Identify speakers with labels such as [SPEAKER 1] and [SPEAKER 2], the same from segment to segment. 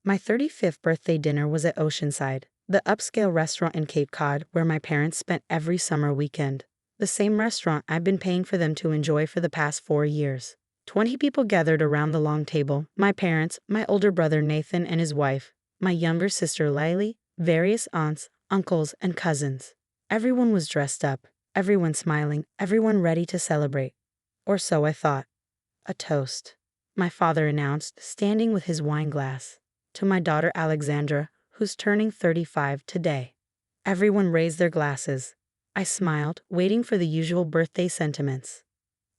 [SPEAKER 1] My 35th birthday dinner was at Oceanside, the upscale restaurant in Cape Cod where my parents spent every summer weekend. The same restaurant I've been paying for them to enjoy for the past 4 years. 20 people gathered around the long table: my parents, my older brother Nathan and his wife, my younger sister Lily, various aunts, uncles, and cousins. Everyone was dressed up, everyone smiling, everyone ready to celebrate. Or so I thought. A toast, my father announced, standing with his wine glass. To my daughter Alexandra, who's turning 35 today. Everyone raised their glasses. I smiled, waiting for the usual birthday sentiments.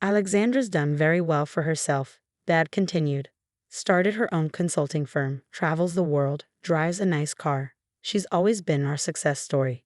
[SPEAKER 1] Alexandra's done very well for herself, Dad continued. Started her own consulting firm, travels the world, drives a nice car. She's always been our success story.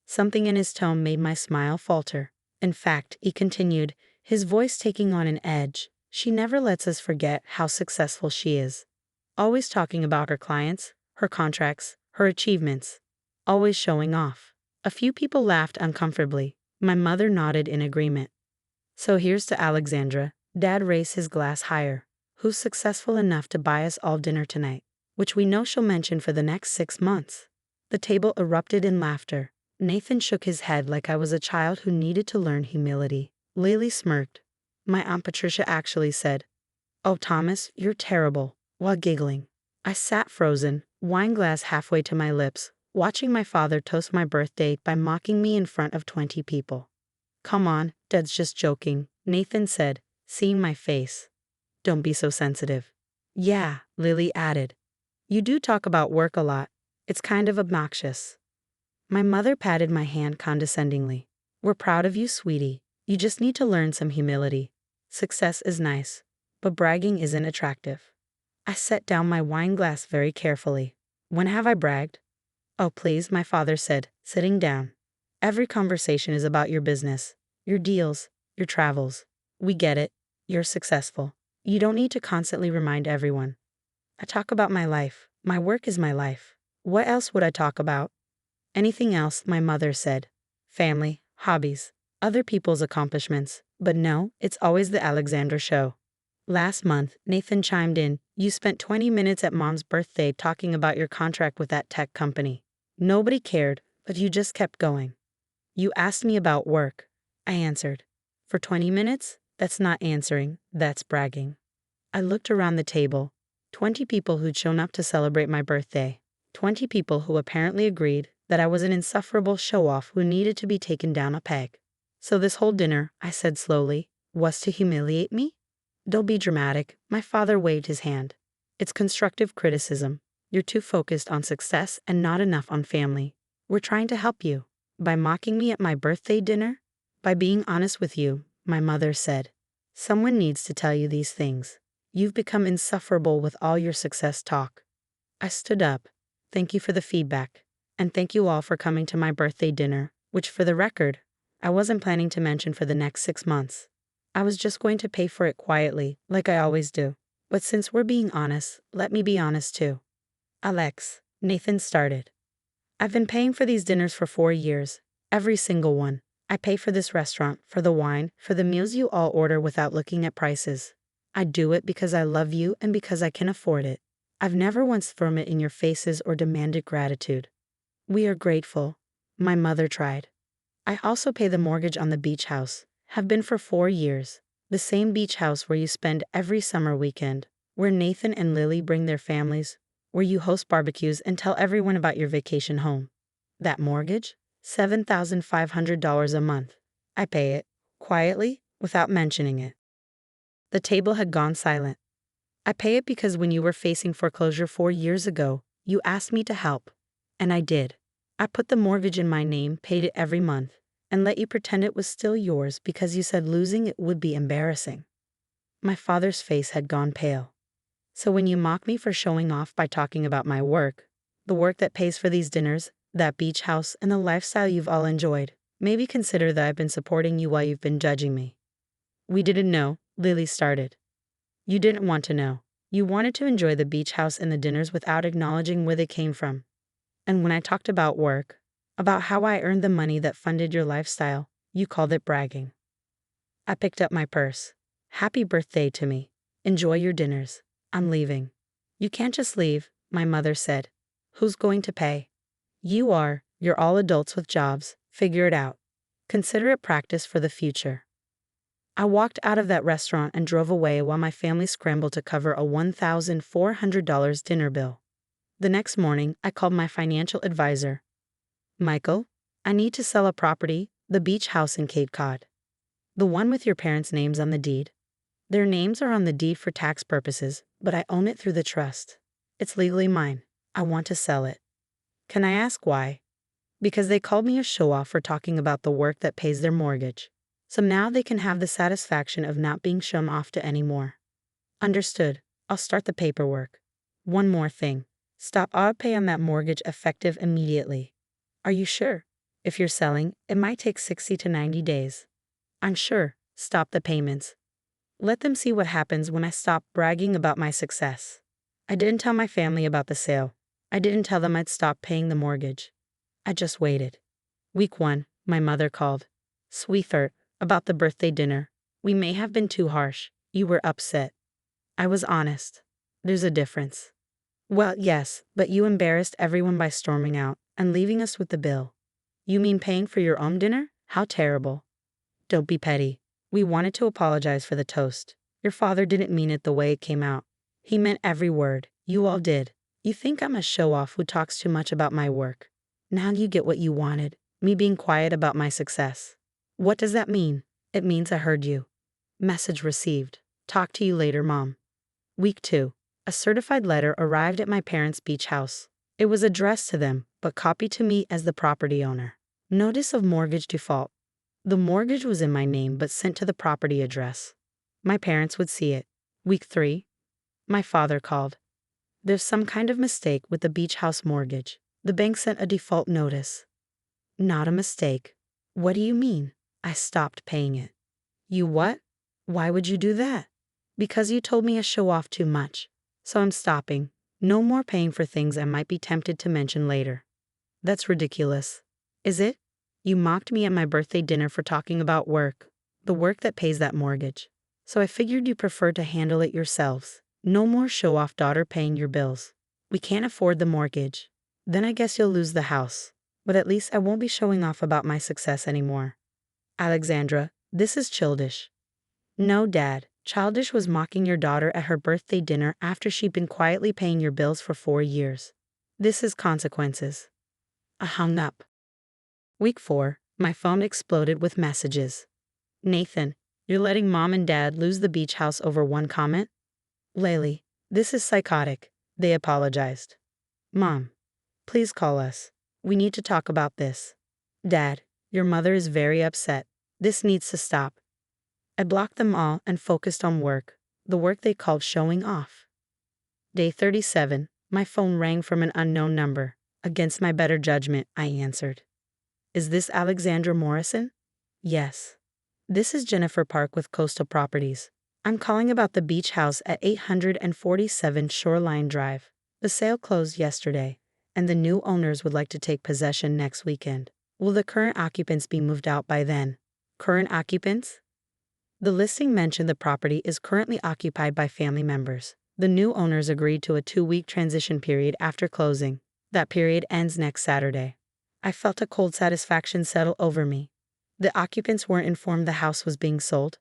[SPEAKER 1] Something in his tone made my smile falter. In fact, he continued, his voice taking on an edge, she never lets us forget how successful she is. Always talking about her clients, her contracts, her achievements. Always showing off. A few people laughed uncomfortably. My mother nodded in agreement. So here's to Alexandra. Dad raised his glass higher. Who's successful enough to buy us all dinner tonight, which we know she'll mention for the next 6 months. The table erupted in laughter. Nathan shook his head like I was a child who needed to learn humility. Lily smirked. My Aunt Patricia actually said, "Oh, Thomas, you're terrible," while giggling. I sat frozen, wine glass halfway to my lips, watching my father toast my birthday by mocking me in front of 20 people. "Come on, Dad's just joking," Nathan said, seeing my face. "Don't be so sensitive." "Yeah," Lily added. "You do talk about work a lot. It's kind of obnoxious." My mother patted my hand condescendingly. "We're proud of you, sweetie. You just need to learn some humility. Success is nice, but bragging isn't attractive." I set down my wine glass very carefully. "When have I bragged?" "Oh, please," my father said, sitting down. "Every conversation is about your business, your deals, your travels. We get it. You're successful. You don't need to constantly remind everyone." "I talk about my life. My work is my life. What else would I talk about?" "Anything else," my mother said. "Family, hobbies, other people's accomplishments. But no, it's always the Alexandra show." Last month, Nathan chimed in, "You spent 20 minutes at Mom's birthday talking about your contract with that tech company. Nobody cared, but you just kept going." "You asked me about work," I answered. "For 20 minutes? That's not answering, that's bragging." I looked around the table. 20 people who'd shown up to celebrate my birthday. 20 people who apparently agreed that I was an insufferable show-off who needed to be taken down a peg. "So this whole dinner," I said slowly, "was to humiliate me?" "Don't be dramatic," my father waved his hand. "It's constructive criticism. You're too focused on success and not enough on family. We're trying to help you." "By mocking me at my birthday dinner?" "By being honest with you," my mother said. "Someone needs to tell you these things. You've become insufferable with all your success talk." I stood up. "Thank you for the feedback. And thank you all for coming to my birthday dinner, which, for the record, I wasn't planning to mention for the next 6 months. I was just going to pay for it quietly, like I always do. But since we're being honest, let me be honest too." "Alex," Nathan started. "I've been paying for these dinners for 4 years. Every single one. I pay for this restaurant, for the wine, for the meals you all order without looking at prices. I do it because I love you and because I can afford it. I've never once thrown it in your faces or demanded gratitude. We are grateful." My mother tried. "I also pay the mortgage on the beach house. Have been for 4 years. The same beach house where you spend every summer weekend, where Nathan and Lily bring their families, where you host barbecues and tell everyone about your vacation home. That mortgage? $7,500 a month. I pay it, quietly, without mentioning it." The table had gone silent. "I pay it because when you were facing foreclosure 4 years ago, you asked me to help. And I did. I put the mortgage in my name, paid it every month, and let you pretend it was still yours because you said losing it would be embarrassing." My father's face had gone pale. "So when you mock me for showing off by talking about my work, the work that pays for these dinners, that beach house, and the lifestyle you've all enjoyed, maybe consider that I've been supporting you while you've been judging me." "We didn't know," Lily started. "You didn't want to know. You wanted to enjoy the beach house and the dinners without acknowledging where they came from. And when I talked about work, about how I earned the money that funded your lifestyle, you called it bragging." I picked up my purse. "Happy birthday to me. Enjoy your dinners. I'm leaving." "You can't just leave," My mother said. Who's going to pay? You are. You're all adults with jobs. Figure it out. Consider it practice for the future. I walked out of that restaurant and drove away while my family scrambled to cover a $1,400 dinner bill. The next morning, I called my financial advisor. Michael, I need to sell a property, the beach house in Cape Cod. The one with your parents' names on the deed. Their names are on the deed for tax purposes, but I own it through the trust. It's legally mine. I want to sell it. Can I ask why? Because they called me a show-off for talking about the work that pays their mortgage. So now they can have the satisfaction of not being shown off to anymore. Understood. I'll start the paperwork. One more thing. Stop auto pay on that mortgage effective immediately. Are you sure? If you're selling, it might take 60 to 90 days. I'm sure. Stop the payments. Let them see what happens when I stop bragging about my success. I didn't tell my family about the sale. I didn't tell them I'd stop paying the mortgage. I just waited. Week 1, my mother called. Sweetheart, about the birthday dinner. We may have been too harsh. You were upset. I was honest. There's a difference. Well, yes, but you embarrassed everyone by storming out and leaving us with the bill. You mean paying for your own dinner? How terrible. Don't be petty. We wanted to apologize for the toast. Your father didn't mean it the way it came out. He meant every word. You all did. You think I'm a show-off who talks too much about my work. Now you get what you wanted, me being quiet about my success. What does that mean? It means I heard you. Message received. Talk to you later, Mom. Week 2. A certified letter arrived at my parents' beach house. It was addressed to them, but copied to me as the property owner. Notice of mortgage default. The mortgage was in my name but sent to the property address. My parents would see it. Week 3. My father called. There's some kind of mistake with the beach house mortgage. The bank sent a default notice. Not a mistake. What do you mean? I stopped paying it. You what? Why would you do that? Because you told me I show off too much. So I'm stopping. No more paying for things I might be tempted to mention later. That's ridiculous. Is it? You mocked me at my birthday dinner for talking about work. The work that pays that mortgage. So I figured you preferred to handle it yourselves. No more show-off daughter paying your bills. We can't afford the mortgage. Then I guess you'll lose the house. But at least I won't be showing off about my success anymore. Alexandra, this is childish. No, Dad. Childish was mocking your daughter at her birthday dinner after she'd been quietly paying your bills for 4 years. This is consequences. I hung up. Week 4, my phone exploded with messages. Nathan, you're letting Mom and Dad lose the beach house over one comment? Laylee, this is psychotic. They apologized. Mom, please call us. We need to talk about this. Dad, your mother is very upset. This needs to stop. I blocked them all and focused on work, the work they called showing off. Day 37, my phone rang from an unknown number. Against my better judgment, I answered. Is this Alexandra Morrison? Yes. This is Jennifer Park with Coastal Properties. I'm calling about the beach house at 847 Shoreline Drive. The sale closed yesterday, and the new owners would like to take possession next weekend. Will the current occupants be moved out by then? Current occupants? The listing mentioned the property is currently occupied by family members. The new owners agreed to a 2-week transition period after closing. That period ends next Saturday. I felt a cold satisfaction settle over me. The occupants weren't informed the house was being sold.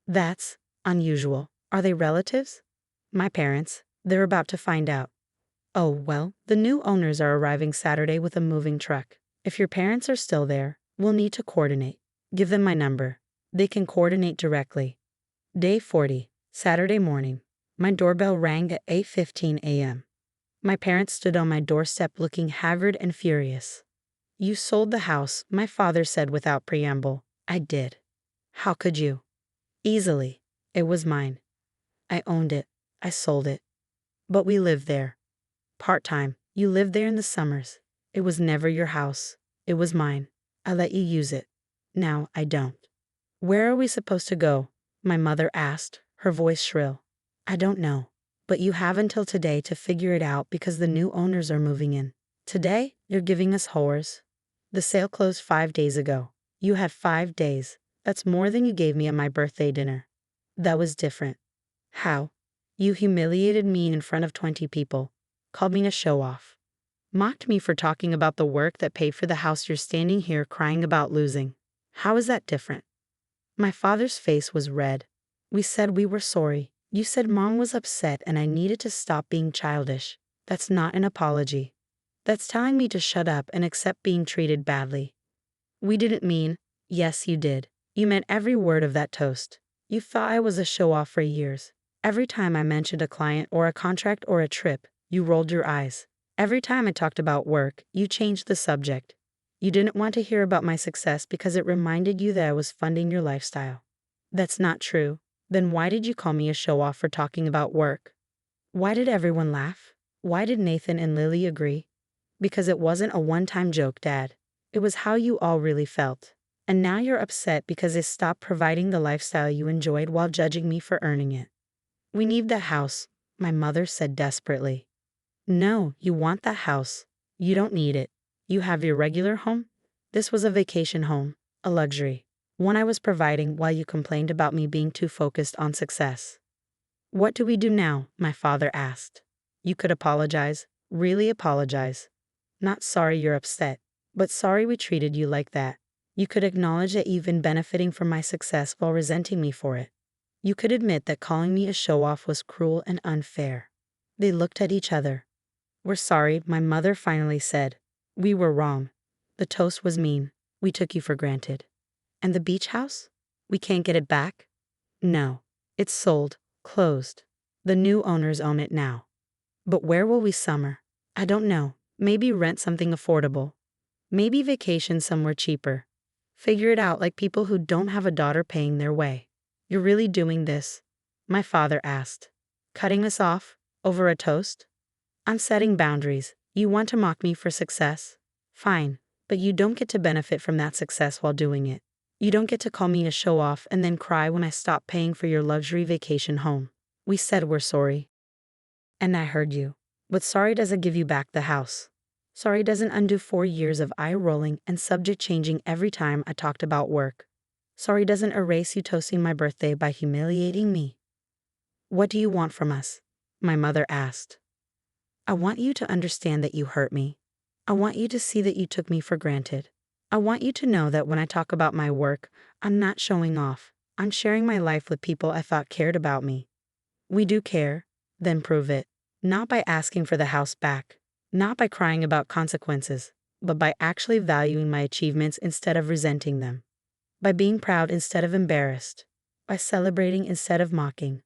[SPEAKER 1] That's unusual. Are they relatives? My parents. They're about to find out. Oh, well, the new owners are arriving Saturday with a moving truck. If your parents are still there, we'll need to coordinate. Give them my number. They can coordinate directly. Day 40, Saturday morning. My doorbell rang at 8:15 a.m. My parents stood on my doorstep looking haggard and furious. You sold the house, my father said without preamble. I did. How could you? Easily. It was mine. I owned it. I sold it. But we lived there. Part-time. You lived there in the summers. It was never your house. It was mine. I let you use it. Now I don't. Where are we supposed to go? My mother asked, her voice shrill. I don't know. But you have until today to figure it out because the new owners are moving in. Today, you're giving us whores. The sale closed 5 days ago. You had 5 days. That's more than you gave me at my birthday dinner. That was different. How? You humiliated me in front of 20 people. called me a show-off, mocked me for talking about the work that paid for the house you're standing here crying about losing. How is that different? My father's face was red. We said we were sorry. You said Mom was upset and I needed to stop being childish. That's not an apology. That's telling me to shut up and accept being treated badly. We didn't mean, yes, you did. You meant every word of that toast. You thought I was a show-off for years. Every time I mentioned a client or a contract or a trip, you rolled your eyes. Every time I talked about work, you changed the subject. You didn't want to hear about my success because it reminded you that I was funding your lifestyle. That's not true. Then why did you call me a show-off for talking about work? Why did everyone laugh? Why did Nathan and Lily agree? Because it wasn't a one-time joke, Dad. It was how you all really felt. And now you're upset because I stopped providing the lifestyle you enjoyed while judging me for earning it. We need that house, my mother said desperately. No, you want that house. You don't need it. You have your regular home? This was a vacation home, a luxury. One I was providing while you complained about me being too focused on success. What do we do now? My father asked. You could apologize, really apologize. Not sorry you're upset, but sorry we treated you like that. You could acknowledge that you've been benefiting from my success while resenting me for it. You could admit that calling me a show-off was cruel and unfair. They looked at each other. We're sorry, my mother finally said. We were wrong. The toast was mean. We took you for granted. And the beach house? We can't get it back? No. It's sold, closed. The new owners own it now. But where will we summer? I don't know. Maybe rent something affordable. Maybe vacation somewhere cheaper. Figure it out like people who don't have a daughter paying their way. You're really doing this? My father asked. Cutting us off? Over a toast? I'm setting boundaries. You want to mock me for success? Fine, but you don't get to benefit from that success while doing it. You don't get to call me a show-off and then cry when I stop paying for your luxury vacation home. We said we're sorry. And I heard you. But sorry doesn't give you back the house. Sorry doesn't undo 4 years of eye-rolling and subject changing every time I talked about work. Sorry doesn't erase you toasting my birthday by humiliating me. What do you want from us? My mother asked. I want you to understand that you hurt me. I want you to see that you took me for granted. I want you to know that when I talk about my work, I'm not showing off. I'm sharing my life with people I thought cared about me. We do care, then prove it. Not by asking for the house back. Not by crying about consequences, but by actually valuing my achievements instead of resenting them. By being proud instead of embarrassed. By celebrating instead of mocking.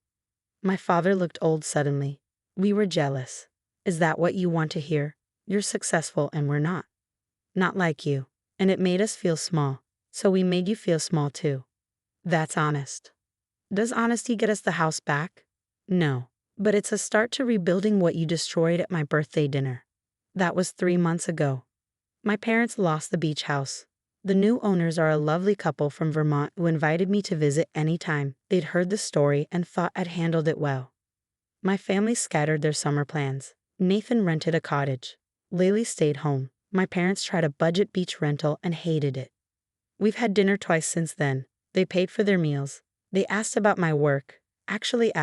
[SPEAKER 1] My father looked old suddenly. We were jealous. Is that what you want to hear? You're successful and we're not. Not like you. And it made us feel small. So we made you feel small too. That's honest. Does honesty get us the house back? No. But it's a start to rebuilding what you destroyed at my birthday dinner. That was 3 months ago. My parents lost the beach house. The new owners are a lovely couple from Vermont who invited me to visit anytime they'd heard the story and thought I'd handled it well. My family scattered their summer plans. Nathan rented a cottage. Lily stayed home. My parents tried a budget beach rental and hated it. We've had dinner twice since then. They paid for their meals. They asked about my work. Actually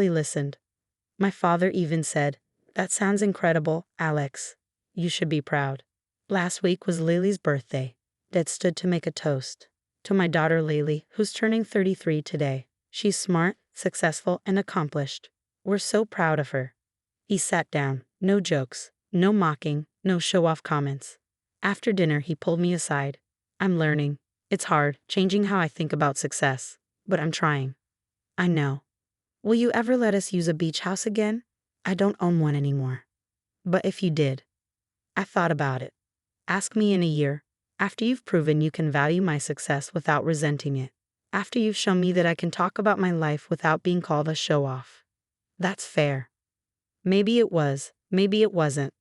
[SPEAKER 1] listened. My father even said, "That sounds incredible, Alex. You should be proud." Last week was Lily's birthday. Dad stood to make a toast. To my daughter Lily, who's turning 33 today. She's smart, successful, and accomplished. We're so proud of her. He sat down. No jokes. No mocking. No show-off comments. After dinner, he pulled me aside. I'm learning. It's hard, changing how I think about success. But I'm trying. I know. Will you ever let us use a beach house again? I don't own one anymore. But if you did. I thought about it. Ask me in a year, after you've proven you can value my success without resenting it. After you've shown me that I can talk about my life without being called a show-off. That's fair. Maybe it was, maybe it wasn't.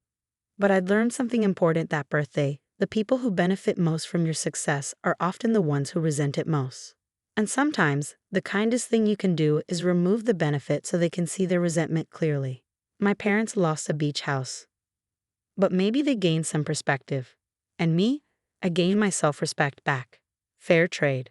[SPEAKER 1] But I'd learned something important that birthday. The people who benefit most from your success are often the ones who resent it most. And sometimes, the kindest thing you can do is remove the benefit so they can see their resentment clearly. My parents lost a beach house. But maybe they gained some perspective. And me, I gained my self-respect back. Fair trade.